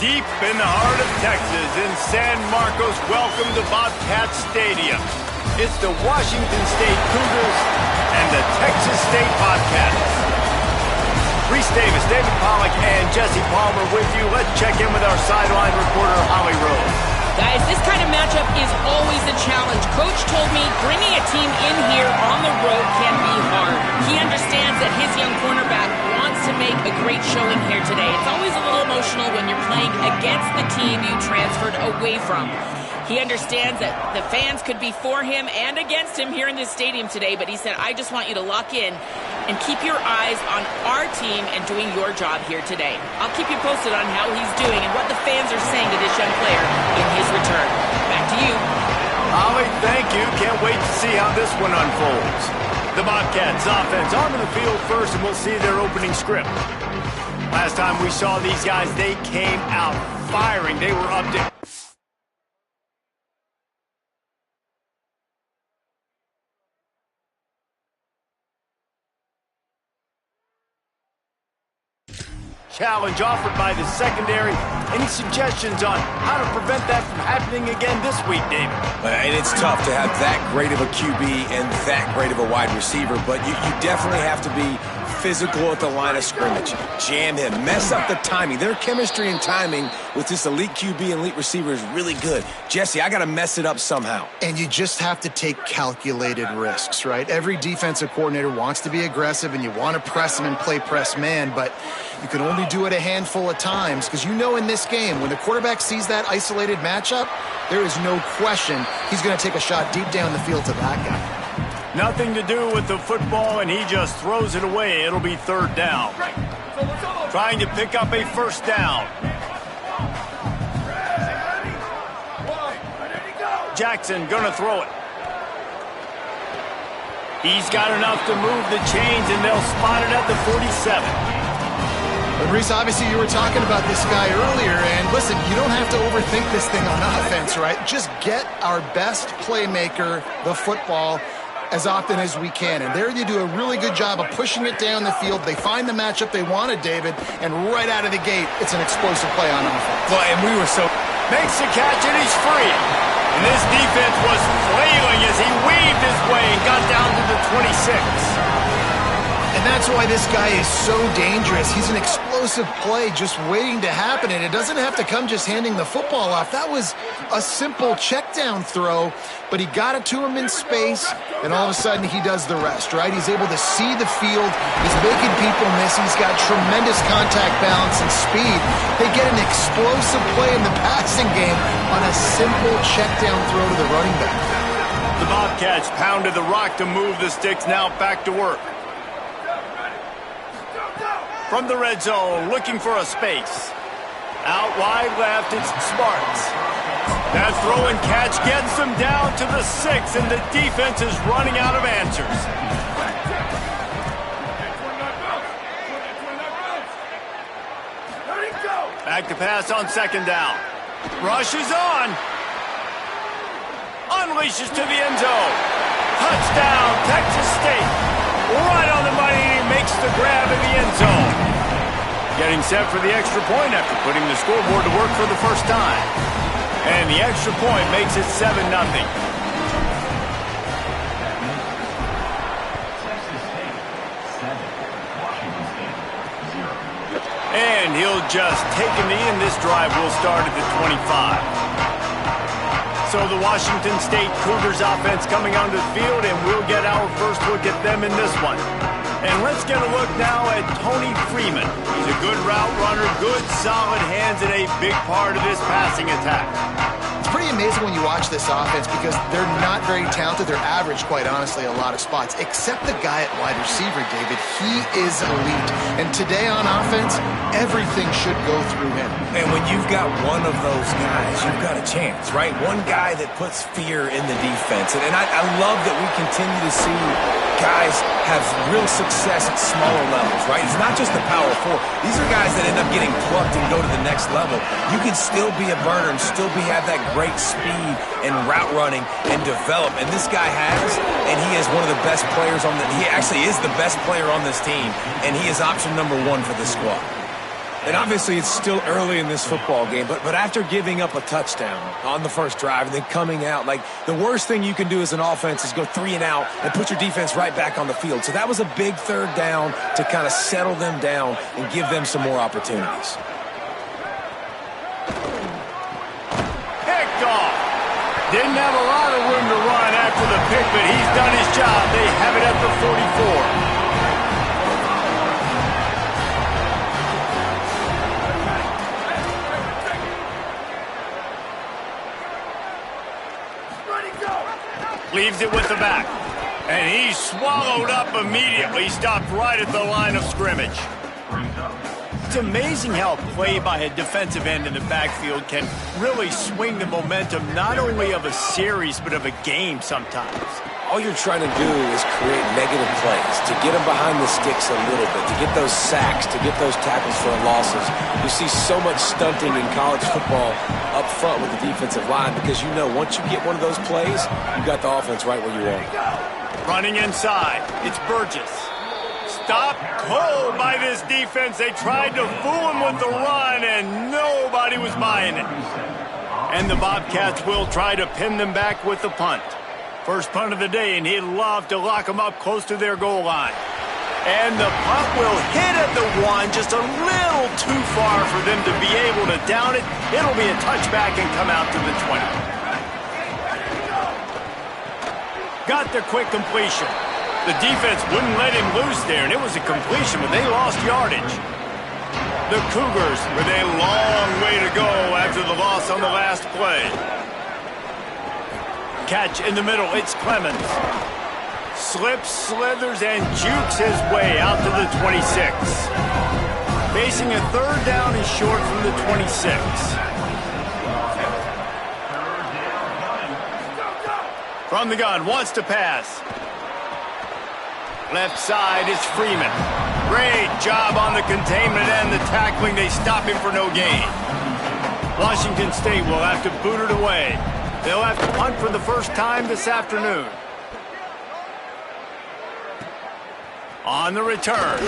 Deep in the heart of Texas, in San Marcos, welcome to Bobcat Stadium. It's the Washington State Cougars and the Texas State Bobcats. Reese Davis, David Pollack, and Jesse Palmer with you. Let's check in with our sideline reporter, Holly Rose. Guys, this kind of matchup is always a challenge. Coach told me bringing a team in here on the road can be hard. He understands that his young cornerback wants to make a great showing here today. It's always a little emotional when you're playing against the team you transferred away from. He understands that the fans could be for him and against him here in this stadium today, but he said, I just want you to lock in and keep your eyes on our team and doing your job here today. I'll keep you posted on how he's doing and what the fans are saying to this young player in his return. Back to you. Holly, thank you. Can't wait to see how this one unfolds. The Bobcats offense onto the field first, and we'll see their opening script. Last time we saw these guys, they came out firing. They were up to... challenge offered by the secondary. Any suggestions on how to prevent that from happening again this week, David? And it's tough to have that great of a QB and that great of a wide receiver, but you definitely have to be physical at the line of scrimmage. Jam him. Mess up the timing. Their chemistry and timing with this elite QB and elite receiver is really good. Jesse, I got to mess it up somehow. And you just have to take calculated risks, right? Every defensive coordinator wants to be aggressive, and you want to press them and play press man, but you can only do it a handful of times because you know in this game, when the quarterback sees that isolated matchup, there is no question he's going to take a shot deep down the field to that guy. Nothing to do with the football, and he just throws it away. It'll be third down. Trying to pick up a first down. Jackson gonna throw it. He's got enough to move the chains, and they'll spot it at the 47. But Reese, obviously you were talking about this guy earlier, and listen, you don't have to overthink this thing on offense, right? Just get our best playmaker the football as often as we can. And there you do a really good job of pushing it down the field. They find the matchup they wanted, David, and right out of the gate, it's an explosive play on offense. Well, and we were so... Makes the catch, and he's free. And this defense was flailing as he weaved his way and got down to the 26. And that's why this guy is so dangerous. He's an explosive play just waiting to happen, and it doesn't have to come just handing the football off. That was a simple check-down throw, but he got it to him in space, and all of a sudden he does the rest, right? He's able to see the field. He's making people miss. He's got tremendous contact balance and speed. They get an explosive play in the passing game on a simple check-down throw to the running back. The Bobcats pounded the rock to move the sticks. Now back to work. From the red zone, looking for a space. Out wide left, it's Smarts. That throw and catch gets them down to the 6, and the defense is running out of answers. Back to pass on second down. Rush is on. Unleashes to the end zone. Touchdown, Texas State. Right on the money, and he makes the grab in the end zone. Getting set for the extra point after putting the scoreboard to work for the first time. And the extra point makes it 7-0. And he'll just take a knee, and this drive will start at the 25. So the Washington State Cougars offense coming onto the field, and we'll get our first look at them in this one. And let's get a look now at Tony Freeman. He's a good route runner, good solid hands, and a big part of this passing attack. It's pretty amazing when you watch this offense because they're not very talented. They're average, quite honestly, a lot of spots, except the guy at wide receiver, David. He is elite. And today on offense, everything should go through him. And when you've got one of those guys, you've got a chance, right? One guy that puts fear in the defense. And I love that we continue to see guys have real success at smaller levels, right? It's not just the power four. These are guys that end up getting plucked and go to the next level. You can still be a burner and still have that great speed and route running and develop. And this guy has, and he is one of the best players on the, he actually is the best player on this team, and he is option number 1 for the squad. And obviously it's still early in this football game, but after giving up a touchdown on the first drive and then coming out, like the worst thing you can do as an offense is go 3 and out and put your defense right back on the field. So that was a big third down to kind of settle them down and give them some more opportunities. Picked off. Didn't have a lot of room to run after the pick, but he's done his job. They have it at the 44. Leaves it with the back. And he's swallowed up immediately. Stopped right at the line of scrimmage. It's amazing how a play by a defensive end in the backfield can really swing the momentum not only of a series but of a game sometimes. All you're trying to do is create negative plays, to get them behind the sticks a little bit, to get those sacks, to get those tackles for losses. You see so much stunting in college football up front with the defensive line because you know once you get one of those plays, you got the offense right where you want it. Running inside, it's Burgess. Stopped cold by this defense. They tried to fool him with the run, and nobody was buying it. And the Bobcats will try to pin them back with the punt. First punt of the day, and he'd love to lock them up close to their goal line. And the punt will hit at the 1, just a little too far for them to be able to down it. It'll be a touchback and come out to the 20. Got the quick completion. The defense wouldn't let him loose there, and it was a completion, but they lost yardage. The Cougars with a long way to go after the loss on the last play. Catch in the middle, it's Clemens. Slips, slithers, and jukes his way out to the 26. Facing a third down and short from the 26. From the gun, wants to pass. Left side is Freeman. Great job on the containment and the tackling. They stop him for no gain. Washington State will have to boot it away. They'll have to punt for the first time this afternoon. On the return.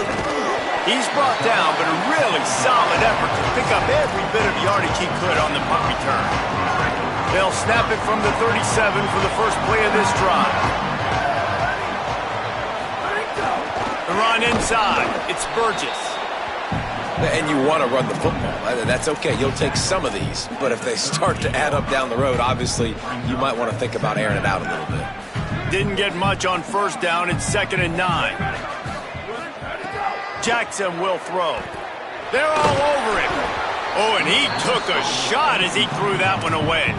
He's brought down, but a really solid effort to pick up every bit of yardage he could on the punt return. They'll snap it from the 37 for the first play of this drive. The run inside. It's Burgess. And you want to run the football. That's okay. You'll take some of these. But if they start to add up down the road, obviously, you might want to think about airing it out a little bit. Didn't get much on first down. It's 2nd and 9. Jackson will throw. They're all over him. Oh, and he took a shot as he threw that one away.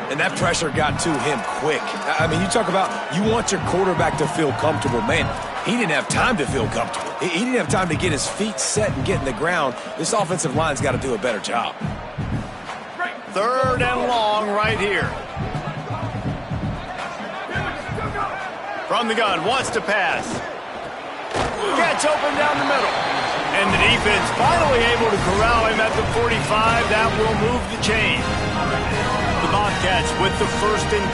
And that pressure got to him quick. I mean, you talk about you want your quarterback to feel comfortable. Man, he didn't have time to feel comfortable. He didn't have time to get his feet set and get in the ground. This offensive line's got to do a better job. 3rd and long right here. From the gun, wants to pass. Gets open down the middle. And the defense finally able to corral him at the 45. That will move the chain. The Bobcats with the 1st and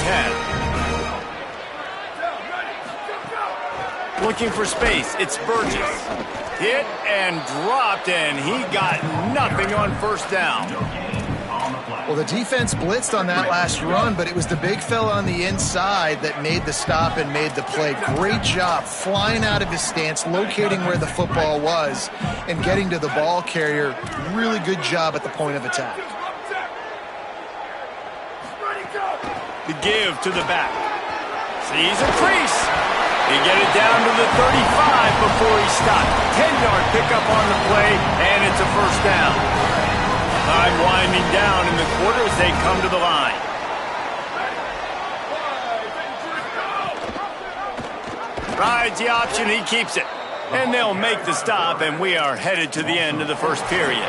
10. Looking for space, it's Burgess. Hit and dropped, and he got nothing on first down. Well, the defense blitzed on that last run, but it was the big fella on the inside that made the stop and made the play. Great job flying out of his stance, locating where the football was, and getting to the ball carrier. Really good job at the point of attack. The give to the back. Sees a crease. He get it down to the 35 before he stopped. 10-yard pickup on the play, and it's a first down. Time winding down in the quarter as they come to the line. Rides the option, he keeps it. And they'll make the stop, and we are headed to the end of the first period.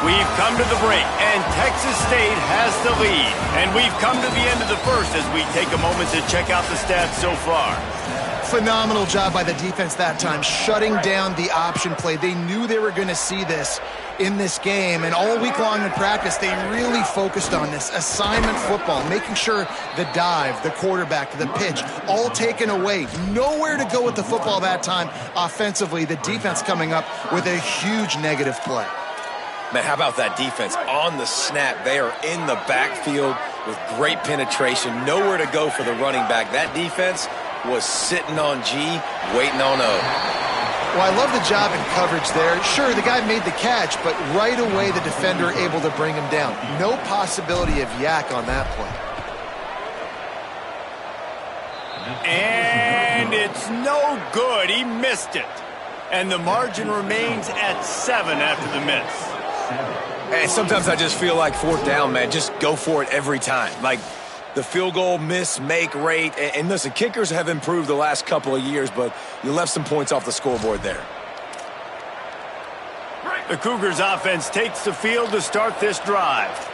We've come to the break, and Texas State has the lead. And we've come to the end of the first as we take a moment to check out the stats so far. Phenomenal job by the defense that time, shutting down the option play. They knew they were going to see this in this game, and all week long in practice, they really focused on this assignment football, making sure the dive, the quarterback, the pitch, all taken away. Nowhere to go with the football that time offensively. The defense coming up with a huge negative play. Man, how about that defense? On the snap, they are in the backfield with great penetration. Nowhere to go for the running back. That defense was sitting on G, waiting on O. Well, I love the job in coverage there. Sure, the guy made the catch, but right away the defender able to bring him down. No possibility of yak on that play. And it's no good. He missed it. And the margin remains at 7 after the miss. And sometimes I just feel like fourth down, man, just go for it every time. Like the field goal miss, make rate. And listen, kickers have improved the last couple of years, but you left some points off the scoreboard there. The Cougars offense takes the field to start this drive.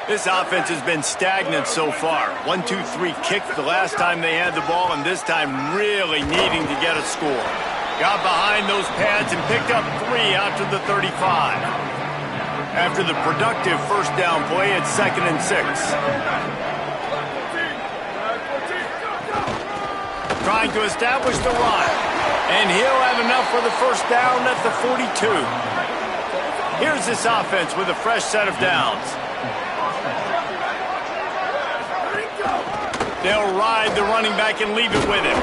This offense has been stagnant so far. 1-2-3 kick the last time they had the ball, and this time really needing to get a score. Got behind those pads and picked up 3 out to the 35. After the productive first down play, it's 2nd and 6. Trying to establish the run. And he'll have enough for the first down at the 42. Here's this offense with a fresh set of downs. They'll ride the running back and leave it with him.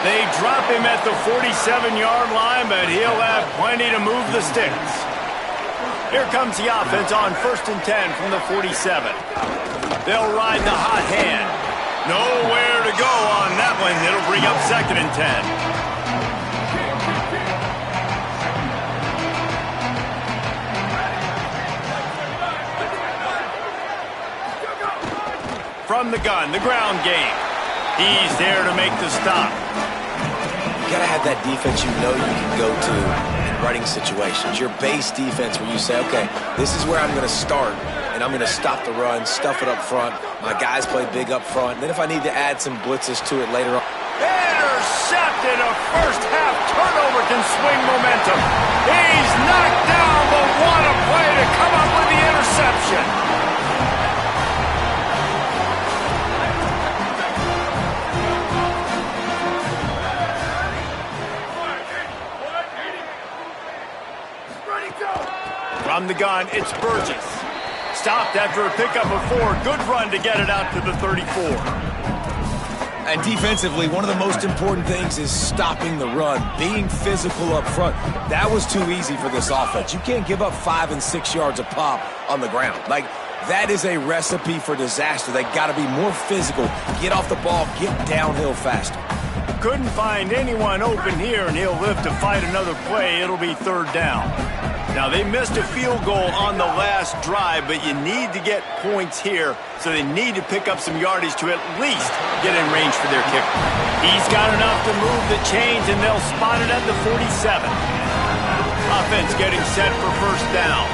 They drop him at the 47-yard line, but he'll have plenty to move the sticks. Here comes the offense on 1st and 10 from the 47. They'll ride the hot hand. Nowhere to go on that one. It'll bring up 2nd and 10. From the gun, the ground game. He's there to make the stop. You got to have that defense you know you can go to in running situations. Your base defense where you say, okay, this is where I'm going to start, and I'm going to stop the run, stuff it up front. My guys play big up front. And then if I need to add some blitzes to it later on. Intercepted. A first-half turnover can swing momentum. He's knocked down, but what a play to come up with the interception. From the gun, it's Burgess. Stopped after a pickup of 4. Good run to get it out to the 34. And defensively, one of the most important things is stopping the run, being physical up front. That was too easy for this offense. You can't give up 5 and 6 yards a pop on the ground. Like, that is a recipe for disaster. They got to be more physical, get off the ball, get downhill faster. Couldn't find anyone open here, and he'll live to fight another play. It'll be 3rd down. Now, they missed a field goal on the last drive, but you need to get points here, so they need to pick up some yardage to at least get in range for their kicker. He's got enough to move the chains, and they'll spot it at the 47. Offense getting set for 1st down.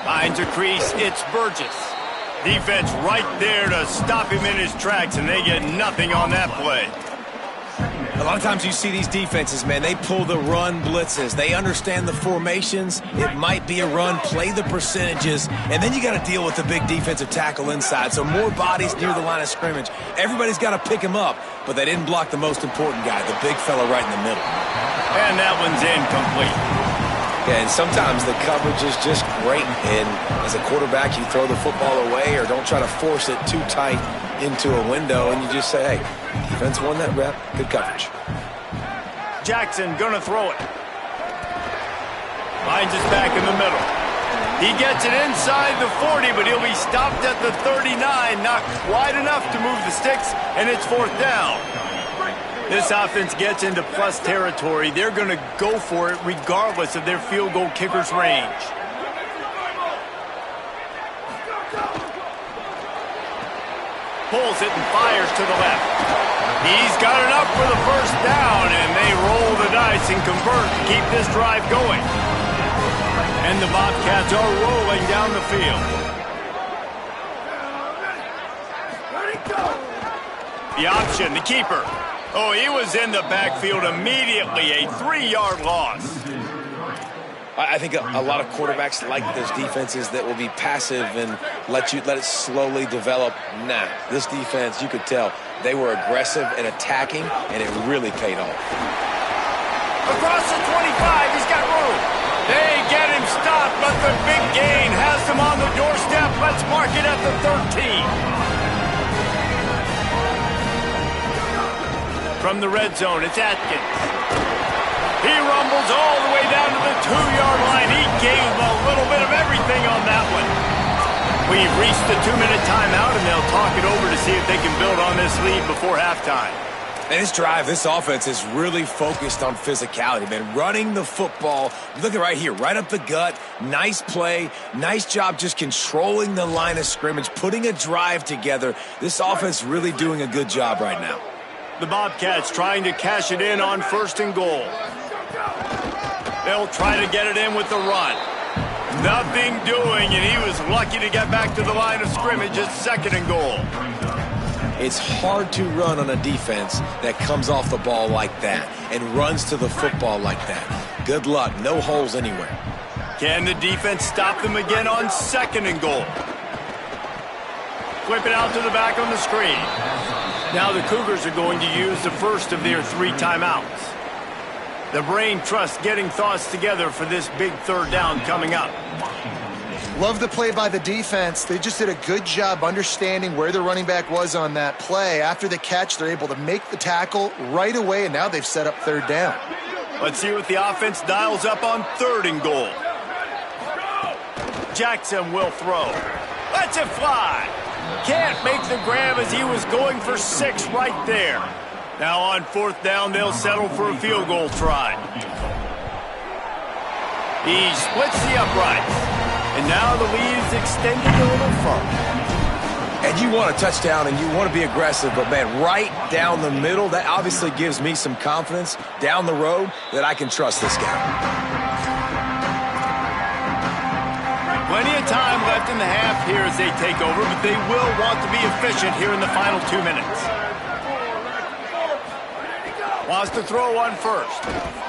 Finds a crease, it's Burgess. Defense right there to stop him in his tracks, and they get nothing on that play. A lot of times you see these defenses, man, they pull the run blitzes. They understand the formations. It might be a run, play the percentages, and then you got to deal with the big defensive tackle inside. So more bodies near the line of scrimmage. Everybody's got to pick him up, but they didn't block the most important guy, the big fella right in the middle. And that one's incomplete. Yeah, and sometimes the coverage is just great. And as a quarterback, you throw the football away or don't try to force it too tight into a window, and you just say, hey, defense won that rep, good coverage. Jackson gonna throw it. Finds his back in the middle. He gets it inside the 40, but he'll be stopped at the 39. Not quite enough to move the sticks, and it's 4th down. This offense gets into plus territory. They're going to go for it regardless of their field goal kicker's range. Pulls it and fires to the left. He's got enough for the 1st down, and they roll the dice and convert to keep this drive going. And the Bobcats are rolling down the field. The option, the keeper. Oh, he was in the backfield immediately, a 3-yard loss. I think a lot of quarterbacks like those defenses that will be passive and let it slowly develop. Nah, this defense, you could tell, they were aggressive and attacking, and it really paid off. Across the 25, he's got room. They get him stopped, but the big gain has him on the doorstep. Let's mark it at the 13. From the red zone, it's Atkins. He rumbles all the way down to the 2-yard line. He gave a little bit of everything on that one. We've reached the 2-minute timeout, and they'll talk it over to see if they can build on this lead before halftime. And this drive, this offense is really focused on physicality, man. Running the football, look at right here, right up the gut. Nice play, nice job just controlling the line of scrimmage, putting a drive together. This offense really doing a good job right now. The Bobcats trying to cash it in on 1st and goal. They'll try to get it in with the run. Nothing doing, and he was lucky to get back to the line of scrimmage at 2nd and goal. It's hard to run on a defense that comes off the ball like that and runs to the football like that. Good luck. No holes anywhere. Can the defense stop them again on 2nd and goal? Flip it out to the back on the screen. Now the Cougars are going to use the first of their 3 timeouts. The brain trust getting thoughts together for this big 3rd down coming up. Love the play by the defense. They just did a good job understanding where the running back was on that play. After the catch, they're able to make the tackle right away, and now they've set up 3rd down. Let's see what the offense dials up on 3rd and goal. Jackson will throw. Lets it fly. Can't make the grab as he was going for 6 right there. Now on 4th down, they'll settle for a field goal try. He splits the uprights. And now the lead is extended a little further. And you want a touchdown and you want to be aggressive, but man, right down the middle, that obviously gives me some confidence down the road that I can trust this guy. Plenty of time left in the half here as they take over, but they will want to be efficient here in the final 2 minutes. Wants to throw on 1st.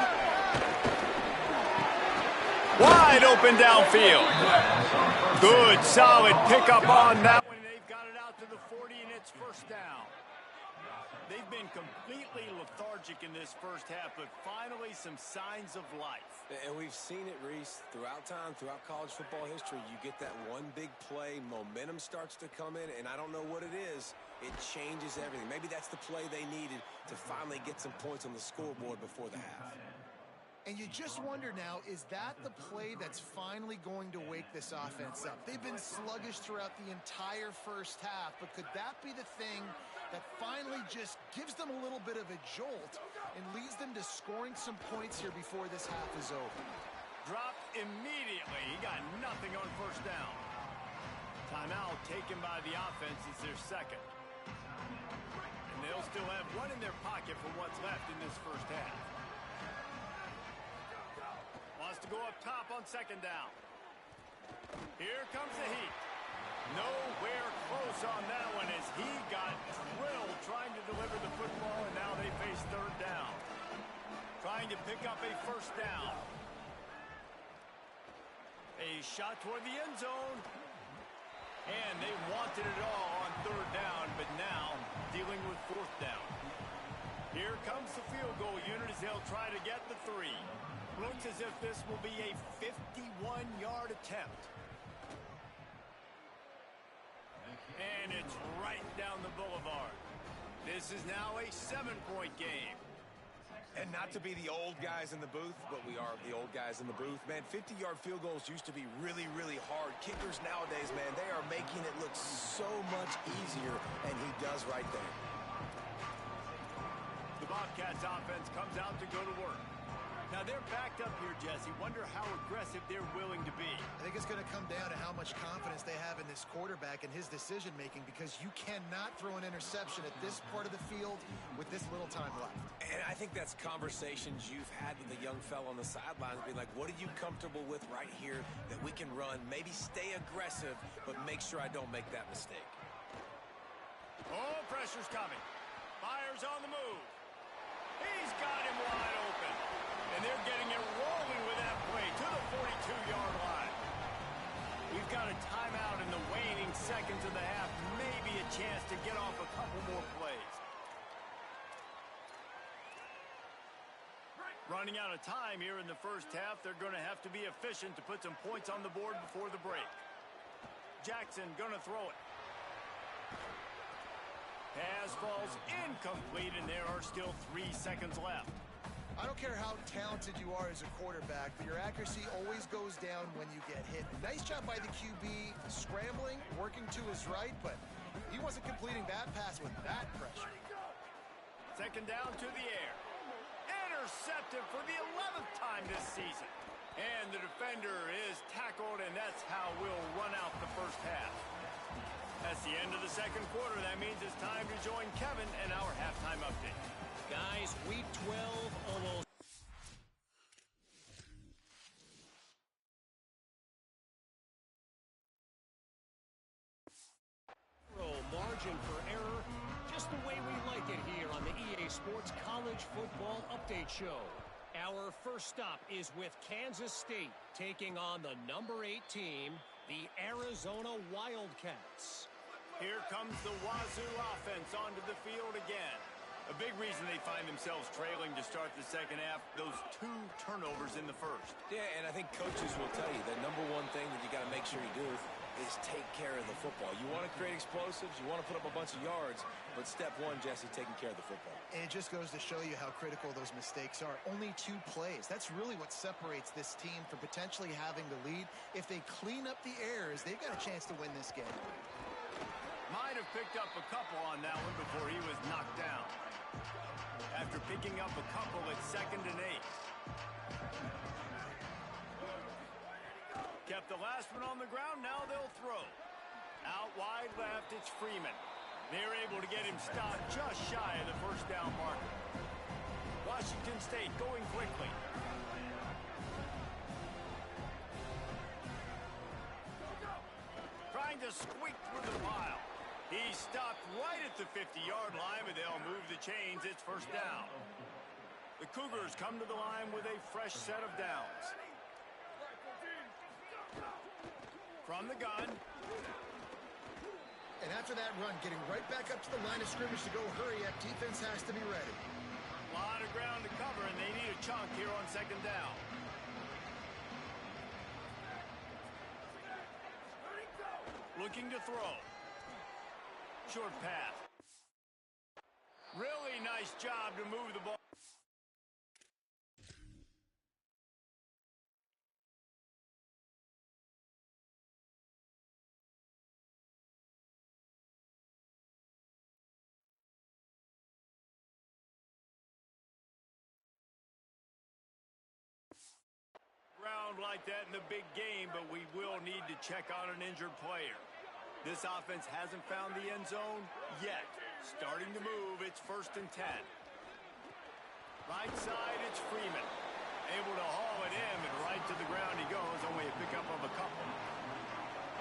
Wide open downfield. Good, solid pickup on that one. They've got it out to the 40, and it's 1st down. They've been completely lethargic in this 1st half, but finally some signs of life. And we've seen it, Reese, throughout time, throughout college football history. You get that one big play, momentum starts to come in, and I don't know what it is. It changes everything. Maybe that's the play they needed to finally get some points on the scoreboard before the half. And you just wonder now, is that the play that's finally going to wake this offense up? They've been sluggish throughout the entire 1st half, but could that be the thing that finally just gives them a little bit of a jolt and leads them to scoring some points here before this half is over? Dropped immediately. He got nothing on 1st down. Timeout taken by the offense is their 2nd. And they'll still have one in their pocket for what's left in this 1st half. Wants to go up top on 2nd down. Here comes the heat. Nowhere close on that one as he got drilled trying to deliver the football, and now they face 3rd down. Trying to pick up a 1st down. A shot toward the end zone. And they wanted it all on 3rd down, but now dealing with 4th down. Here comes the field goal unit as they'll try to get the 3. Looks as if this will be a 51-yard attempt. And it's right down the boulevard. This is now a 7-point game. And not to be the old guys in the booth, but we are the old guys in the booth. Man, 50-yard field goals used to be really, really hard. Kickers nowadays, man, they are making it look so much easier, and he does right there. The Bobcats offense comes out to go to work. Now they're backed up here, Jesse. Wonder how aggressive they're willing to be. I think it's going to come down to how much confidence they have in this quarterback and his decision-making, because you cannot throw an interception at this part of the field with this little time left. And I think that's conversations you've had with the young fella on the sidelines, being like, what are you comfortable with right here that we can run? Maybe stay aggressive, but make sure I don't make that mistake. Oh, pressure's coming. Fires on the move. He's got him wide open. And they're getting it rolling with that play to the 42-yard line. We've got a timeout in the waning seconds of the half. Maybe a chance to get off a couple more plays. Running out of time here in the first half, they're going to have to be efficient to put some points on the board before the break. Jackson going to throw it. Pass falls incomplete, and there are still 3 seconds left. I don't care how talented you are as a quarterback, but your accuracy always goes down when you get hit. Nice job by the QB, scrambling, working to his right, but he wasn't completing that pass with that pressure. Second down to the air. Intercepted for the 11th time this season. And the defender is tackled, and that's how we'll run out the first half. That's the end of the second quarter. That means it's time to join Kevin and our halftime update. Guys, week 12 almost. Margin for error, just the way we like it here on the EA Sports College Football Update Show. Our first stop is with Kansas State taking on the number 8 team, the Arizona Wildcats. Here comes the Wzzzzzu offense onto the field again. A big reason they find themselves trailing to start the second half, those 2 turnovers in the first. Yeah, and I think coaches will tell you the number one thing that you got to make sure you do is take care of the football. You want to create explosives, you want to put up a bunch of yards, but step one, Jesse, taking care of the football. And it just goes to show you how critical those mistakes are. Only 2 plays. That's really what separates this team from potentially having the lead. If they clean up the errors, they've got a chance to win this game. Might have picked up a couple on that one before he was knocked down. After picking up a couple, it's 2nd and 8. Kept the last one on the ground, now they'll throw. Out wide left, it's Freeman. They're able to get him stopped just shy of the first down marker. Washington State going quickly. Trying to squeak through the pile. He's stopped right at the 50-yard line, but they'll move the chains. It's first down. The Cougars come to the line with a fresh set of downs. From the gun. And after that run, getting right back up to the line of scrimmage to go hurry up, defense has to be ready. A lot of ground to cover, and they need a chunk here on second down. Looking to throw. Short pass. Really nice job to move the ball. Ground like that in the big game, but we will need to check on an injured player. This offense hasn't found the end zone yet. Starting to move, it's 1st and 10. Right side, it's Freeman. Able to haul it in, and right to the ground he goes, only a pickup of a couple.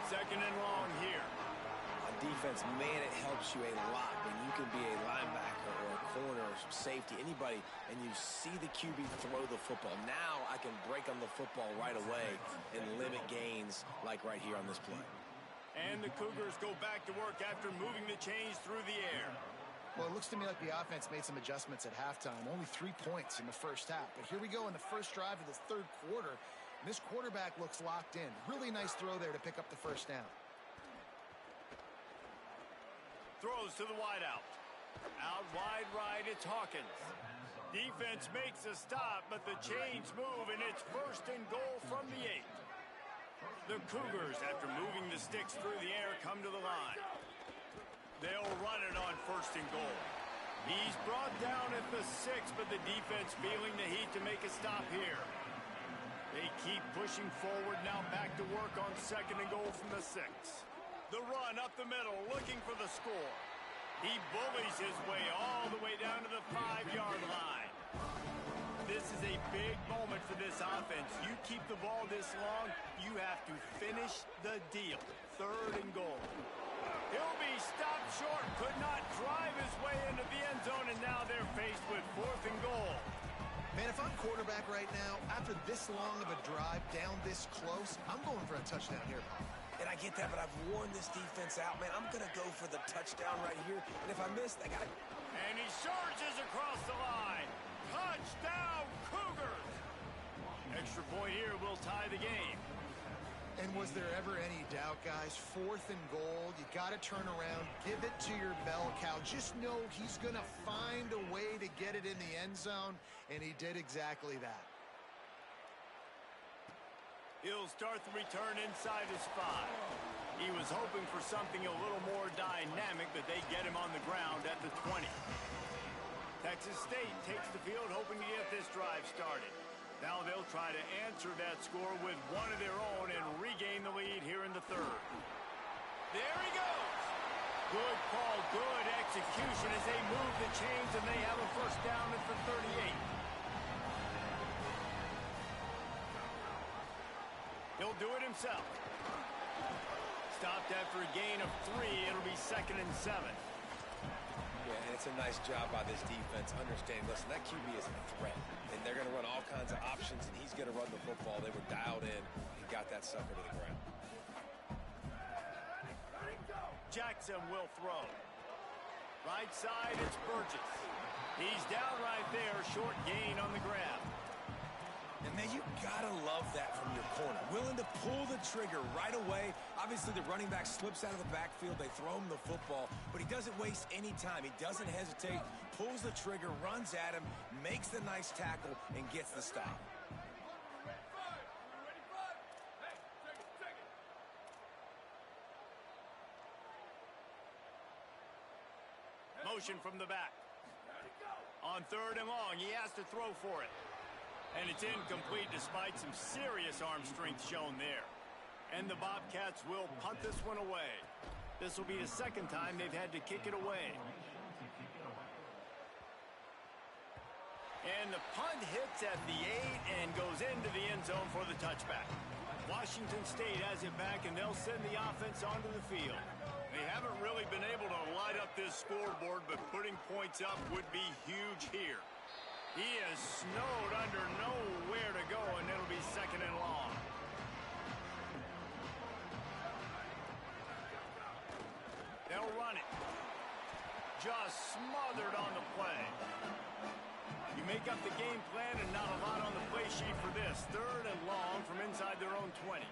2nd and long here. On defense, man, it helps you a lot when you can be a linebacker or a corner or some safety, anybody, and you see the QB throw the football. Now I can break on the football right away and limit gains like right here on this play. And the Cougars go back to work after moving the chains through the air. Well, it looks to me like the offense made some adjustments at halftime. Only 3 points in the first half. But here we go in the first drive of this third quarter. And this quarterback looks locked in. Really nice throw there to pick up the first down. Throws to the wideout. Out wide right, it's Hawkins. Defense makes a stop, but the chains move, and it's 1st and goal from the 8. The Cougars, after moving the sticks through the air, come to the line. They'll run it on 1st and goal. He's brought down at the 6, but the defense feeling the heat to make a stop here. They keep pushing forward, now back to work on 2nd and goal from the 6. The run up the middle, looking for the score. He bullies his way all the way down to the 5-yard line. This is a big moment for this offense. You keep the ball this long, you have to finish the deal. 3rd and goal. He'll be stopped short, could not drive his way into the end zone, and now they're faced with 4th and goal. Man, if I'm quarterback right now, after this long of a drive down this close, I'm going for a touchdown here. And I get that, but I've worn this defense out, man. I'm going to go for the touchdown right here. And if I miss, I got it. And he surges across the line. Touchdown, Cougars! Extra point here will tie the game. And was there ever any doubt, guys? 4th and goal, you got to turn around, give it to your bell cow. Just know he's going to find a way to get it in the end zone, and he did exactly that. He'll start the return inside his 5. He was hoping for something a little more dynamic, but they get him on the ground at the 20. Texas State takes the field, hoping to get this drive started. Now they'll try to answer that score with one of their own and regain the lead here in the 3rd. There he goes! Good call, good execution as they move the chains, and they have a first down at the 38. He'll do it himself. Stopped after a gain of 3. It'll be 2nd and 7. Yeah, and it's a nice job by this defense understanding, listen, that QB is a threat, and they're going to run all kinds of options, and he's going to run the football. They were dialed in and got that sucker to the ground. Jackson will throw. Right side, it's Burgess. He's down right there, short gain on the grab. And man, you gotta love that from your corner. Willing to pull the trigger right away. Obviously, the running back slips out of the backfield. They throw him the football, but he doesn't waste any time. He doesn't hesitate, pulls the trigger, runs at him, makes the nice tackle, and gets the stop. Motion from the back. On 3rd and long, he has to throw for it. And it's incomplete despite some serious arm strength shown there. And the Bobcats will punt this one away. This will be the 2nd time they've had to kick it away. And the punt hits at the 8 and goes into the end zone for the touchback. Washington State has it back, and they'll send the offense onto the field. They haven't really been able to light up this scoreboard, but putting points up would be huge here. He is snowed under, nowhere to go, and it'll be 2nd and long. They'll run it. Just smothered on the play. You make up the game plan and not a lot on the play sheet for this. 3rd and long from inside their own 20.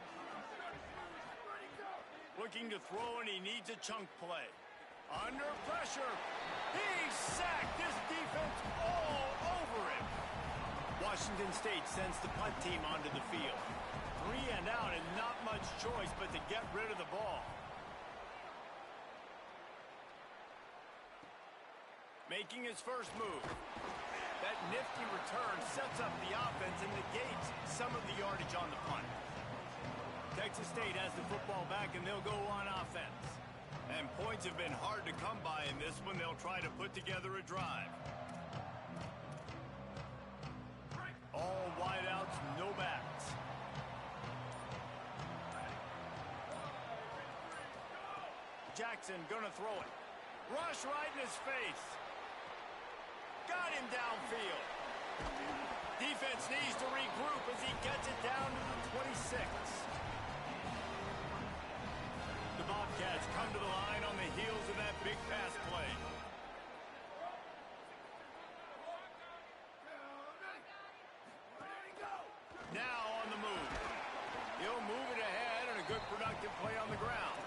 Looking to throw, and he needs a chunk play. Under pressure. He's sacked. This defense all over him. Washington State sends the punt team onto the field. 3 and out, and not much choice but to get rid of the ball. Making his first move. That nifty return sets up the offense and negates some of the yardage on the punt. Texas State has the football back, and they'll go on offense. And points have been hard to come by in this one. They'll try to put together a drive. All wideouts, no backs. Jackson gonna throw it. Rush right in his face. Got him downfield. Defense needs to regroup as he gets it down to the 26. The Bobcats come to the line on the heels of that big pass play. Now on the move. He'll move it ahead, and a good productive play on the ground.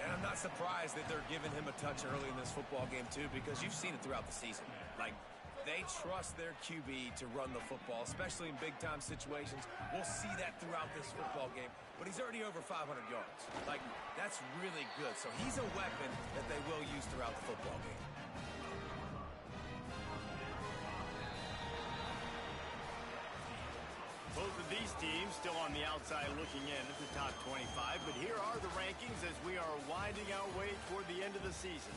And I'm not surprised that they're giving him a touch early in this football game, too, because you've seen it throughout the season. Like, they trust their QB to run the football, especially in big-time situations. We'll see that throughout this football game. But he's already over 500 yards. Like, that's really good. So he's a weapon that they will use throughout the football game. Both of these teams still on the outside looking in at the top 25. But here are the rankings as we are winding our way toward the end of the season.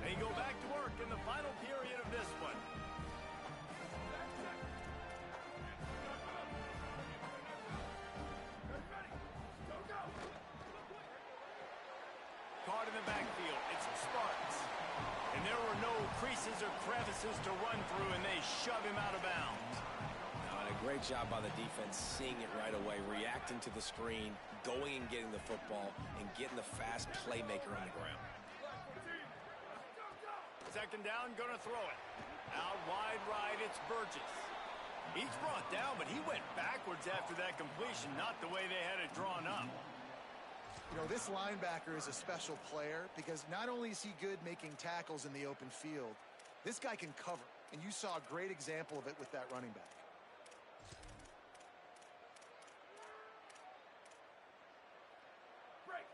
They go back to work in the final period of this one. Caught in the backfield, it's Sparks. And there were no creases or crevices to run through, and they shove him out of bounds. And a great job by the defense, seeing it right away, reacting to the screen, going and getting the football and getting the fast playmaker on the ground. Second down, gonna throw it. Out wide right, it's Burgess. He's brought down, but he went backwards after that completion, not the way they had it drawn up. You know, this linebacker is a special player because not only is he good making tackles in the open field, this guy can cover, and you saw a great example of it with that running back.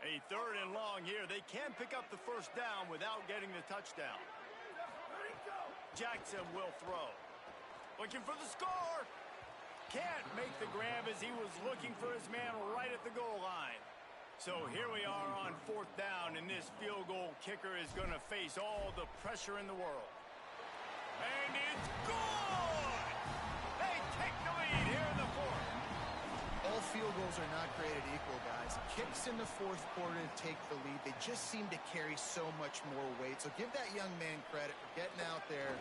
A third and long here. They can pick up the first down without getting the touchdown. Jackson will throw. Looking for the score. Can't make the grab as he was looking for his man right at the goal line. So here we are on fourth down, and this field goal kicker is going to face all the pressure in the world. And it's good! They take the lead here in the fourth. All field goals are not created equal, guys. Kicks in the fourth quarter to take the lead. They just seem to carry so much more weight. So give that young man credit for getting out there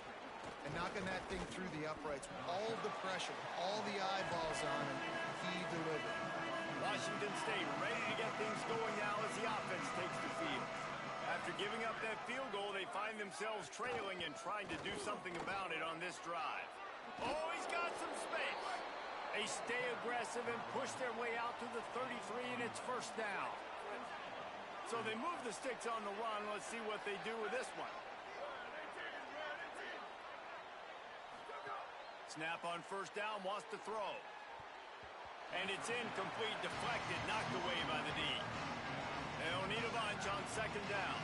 and knocking that thing through the uprights with all the pressure, all the eyeballs on him. He delivered. Washington State ready to get things going now as the offense takes the field. After giving up that field goal, they find themselves trailing and trying to do something about it on this drive. Oh, he's got some space. They stay aggressive and push their way out to the 33, and it's first down. So they move the sticks on the run. Let's see what they do with this one. Snap on first down, wants to throw. And it's incomplete, deflected, knocked away by the D. They'll need a bunch on second down.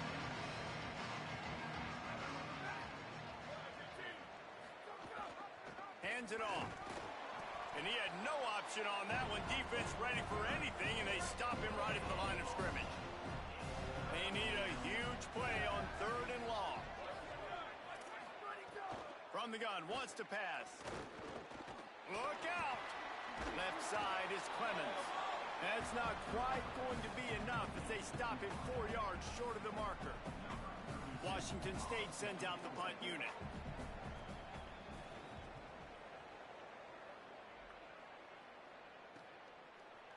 Hands it off. And he had no option on that one. Defense ready for anything, and they stop him right at the line of scrimmage. They need a huge play on third and long. From the gun, wants to pass. Look out! Left side is Clemens. That's not quite going to be enough as they stop him 4 yards short of the marker. Washington State sends out the punt unit.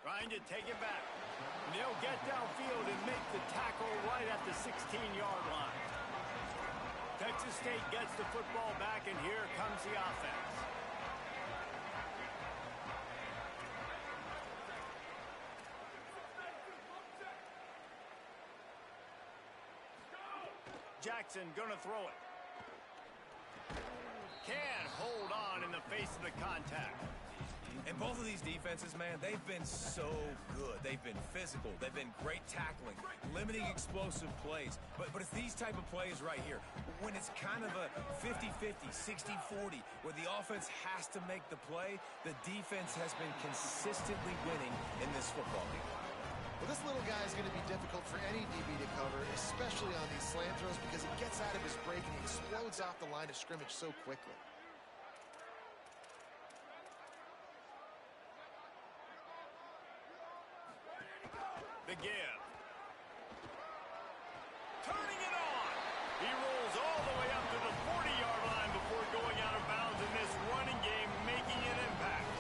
Trying to take it back. And they'll get downfield and make the tackle right at the 16-yard line. Texas State gets the football back, and here comes the offense. Jackson gonna throw it. Can't hold on in the face of the contact. And both of these defenses, man, they've been so good. They've been physical. They've been great tackling, limiting explosive plays. But it's these type of plays right here, when it's kind of a 50-50, 60-40, where the offense has to make the play, the defense has been consistently winning in this football game. Well, this little guy is going to be difficult for any DB to cover, especially on these slant throws, because it gets out of his break and he explodes off the line of scrimmage so quickly. The give. Turning it on. He rolls all the way up to the 40-yard line before going out of bounds in this running game, making an impact.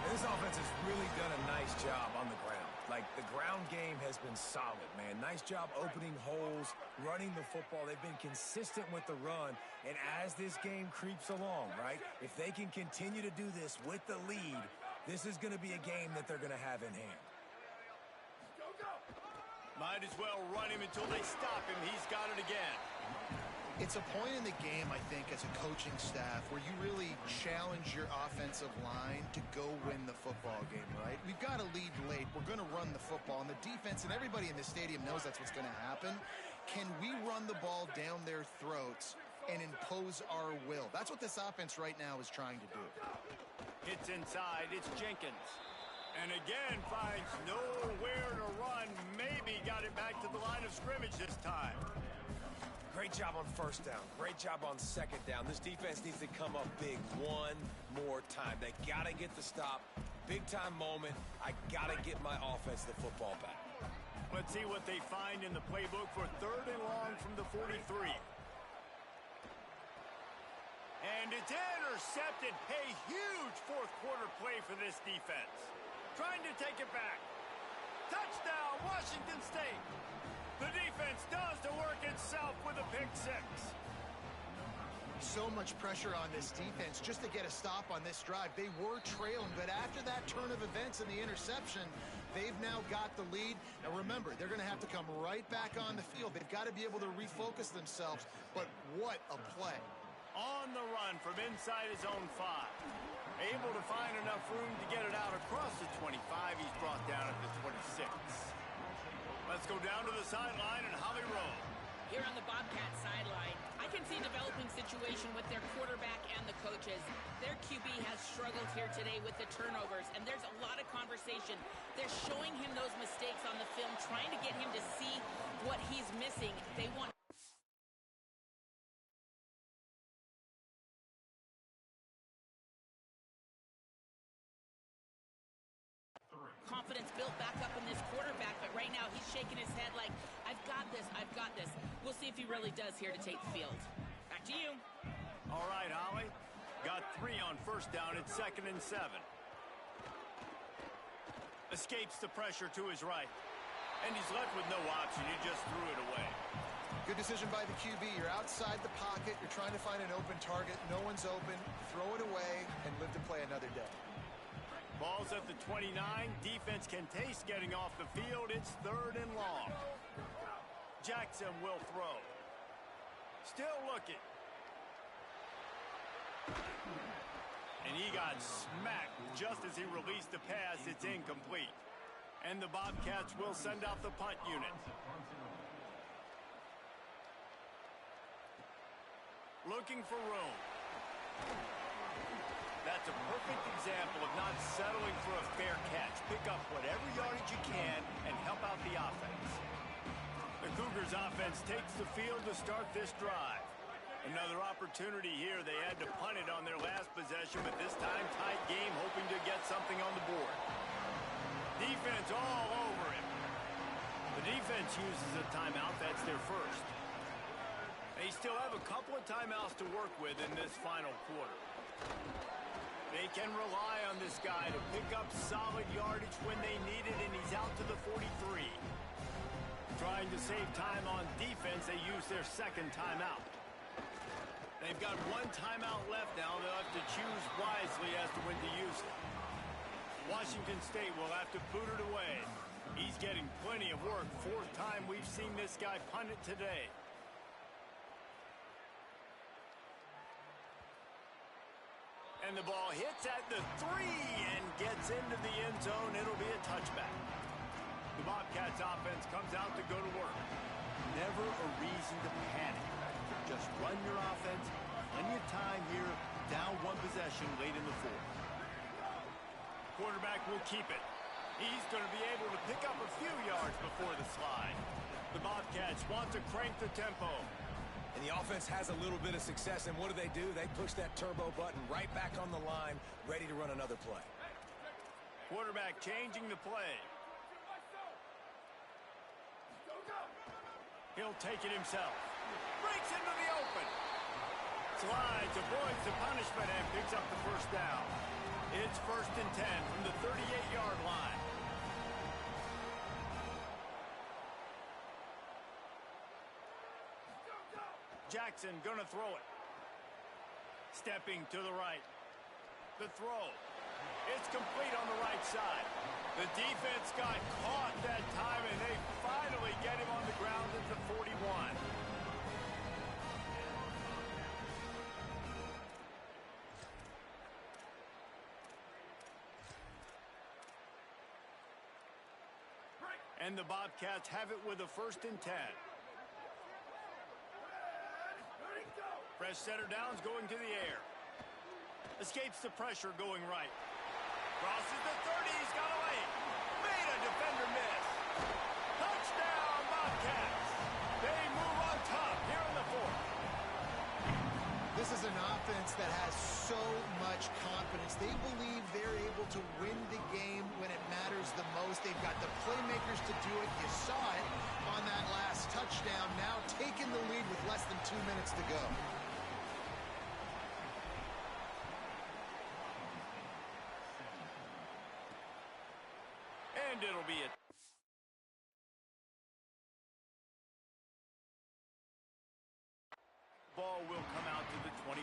And this offense has really done a nice job on the ground. Like, the ground game has been solid, man. Nice job opening holes, running the football. They've been consistent with the run. And as this game creeps along, right, if they can continue to do this with the lead, this is going to be a game that they're going to have in hand. Might as well run him until they stop him. He's got it again. It's a point in the game, I think, as a coaching staff where you really challenge your offensive line to go win the football game, right? We've got to lead late. We're going to run the football. And the defense and everybody in the stadium knows that's what's going to happen. Can we run the ball down their throats and impose our will? That's what this offense right now is trying to do. Hits inside. It's Jenkins. And again, finds nowhere to run. Maybe got it back to the line of scrimmage this time. Great job on first down. Great job on second down. This defense needs to come up big one more time. They got to get the stop. Big-time moment. I got to get my offense the football back. Let's see what they find in the playbook for third and long from the 43. And it's intercepted. A huge fourth quarter play for this defense. Trying to take it back. Touchdown, Washington State. The defense does the work itself with a pick six. So much pressure on this defense just to get a stop on this drive. They were trailing, but after that turn of events and the interception, they've now got the lead. Now remember, they're going to have to come right back on the field. They've got to be able to refocus themselves, but what a play. On the run from inside his own 5. Able to find enough room to get it out across the 25. He's brought down at the 26. Let's go down to the sideline and Holly roll. Here on the Bobcat sideline, I can see a developing situation with their quarterback and the coaches. Their QB has struggled here today with the turnovers, and there's a lot of conversation. They're showing him those mistakes on the film, trying to get him to see what he's missing. They want confidence built back up in this quarterback, but right now he's shaking his head like, I've got this, I've got this. We'll see if he really does here to take the field. Back to you. All right, Holly. Got 3 on first down. It's 2nd and 7. Escapes the pressure to his right. And he's left with no option. He just threw it away. Good decision by the QB. You're outside the pocket. You're trying to find an open target. No one's open. Throw it away and live to play another day. Ball's at the 29. Defense can taste getting off the field. It's 3rd and long. Jackson will throw. Still looking. And he got smacked just as he released the pass. It's incomplete. And the Bobcats will send out the punt unit. Looking for room. That's a perfect example of not settling for a fair catch. Pick up whatever yardage you can and help out the offense. The Cougars offense takes the field to start this drive. Another opportunity here. They had to punt it on their last possession, but this time tight game, hoping to get something on the board. Defense all over him. The defense uses a timeout. That's their first. They still have a couple of timeouts to work with in this final quarter. They can rely on this guy to pick up solid yardage when they need it, and he's out to the 43. Trying to save time on defense, they use their second timeout. They've got 1 timeout left now. They'll have to choose wisely as to when to use it. Washington State will have to boot it away. He's getting plenty of work. 4th time we've seen this guy punt it today. And the ball hits at the 3 and gets into the end zone. It'll be a touchback. The Bobcats offense comes out to go to work. Never a reason to panic. Just run your offense. Plenty of time here. Down 1 possession late in the 4th. Quarterback will keep it. He's going to be able to pick up a few yards before the slide. The Bobcats want to crank the tempo. And the offense has a little bit of success, and what do? They push that turbo button right back on the line, ready to run another play. Quarterback changing the play. He'll take it himself. Breaks into the open. Slides, avoids the punishment, and picks up the first down. It's 1st and 10 from the 38-yard line. Jackson gonna throw it. Stepping to the right. The throw. It's complete on the right side. The defense got caught that time, and they finally get him on the ground at the 41. And the Bobcats have it with a 1st and 10. Fresh center downs going to the air. Escapes the pressure going right. Crosses the 30. He's got away. Made a defender miss. Touchdown, Bobcats. They move on top here in the 4th. This is an offense that has so much confidence. They believe they're able to win the game when it matters the most. They've got the playmakers to do it. You saw it on that last touchdown. Now taking the lead with less than 2 minutes to go. And it'll be a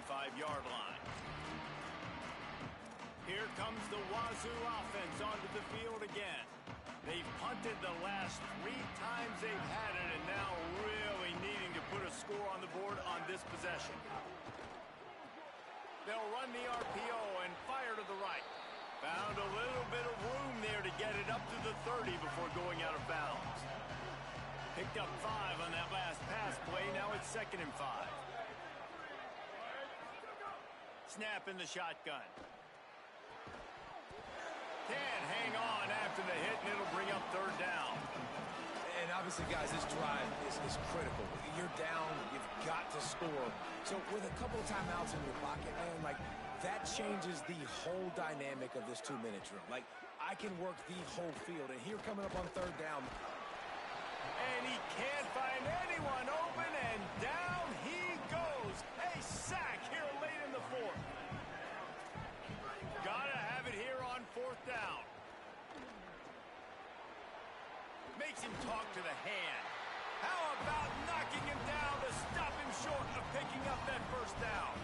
25-yard line. Here comes the Wzzzzzu offense onto the field again. They've punted the last 3 times they've had it, and now really needing to put a score on the board on this possession. They'll run the RPO and fire to the right. Found a little bit of room there to get it up to the 30 before going out of bounds. Picked up 5 on that last pass play. Now it's 2nd and 5. Snap in the shotgun. Can't hang on after the hit, and it'll bring up 3rd down. And obviously, guys, this drive is critical. You're down, you've got to score. So with a couple of timeouts in your pocket, man, like, that changes the whole dynamic of this 2-minute drill. Like, I can work the whole field, and here coming up on 3rd down. And he can't find anyone open, and down he goes. A sack here late in the 4th. Gotta have it here on 4th down. Makes him talk to the hand. How about knocking him down to stop him short of picking up that 1st down?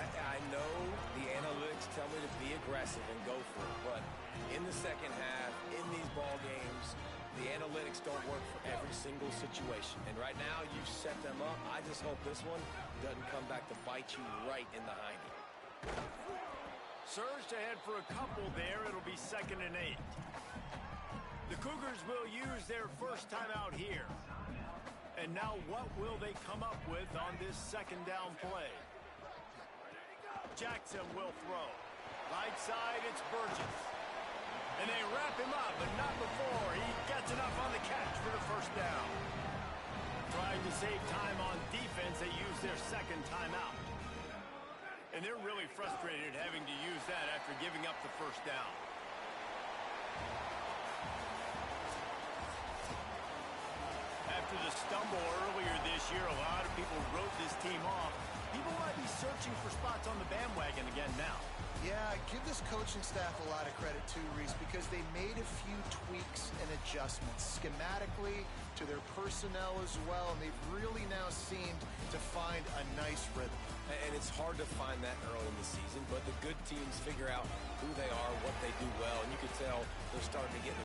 I know the analytics tell me to be aggressive and go for it, but in the 2nd half, in these ball games, the analytics don't work for every single situation. And right now, you've set them up. I just hope this one doesn't come back to bite you right in the hiney. Surged ahead for a couple there. It'll be 2nd and 8. The Cougars will use their first timeout here. And now what will they come up with on this 2nd down play? Jackson will throw. Right side, it's Burgess. And they wrap him up, but not before he gets enough on the catch for the 1st down. Trying to save time on defense, they use their 2nd timeout. And they're really frustrated having to use that after giving up the 1st down. After the stumble earlier this year, a lot of people wrote this team off. People might be searching for spots on the bandwagon again now. Yeah, give this coaching staff a lot of credit too, Reese, because they made a few tweaks and adjustments schematically to their personnel as well, and they've really now seemed to find a nice rhythm. And it's hard to find that early in the season, but the good teams figure out who they are, what they do well, and you can tell they're starting to get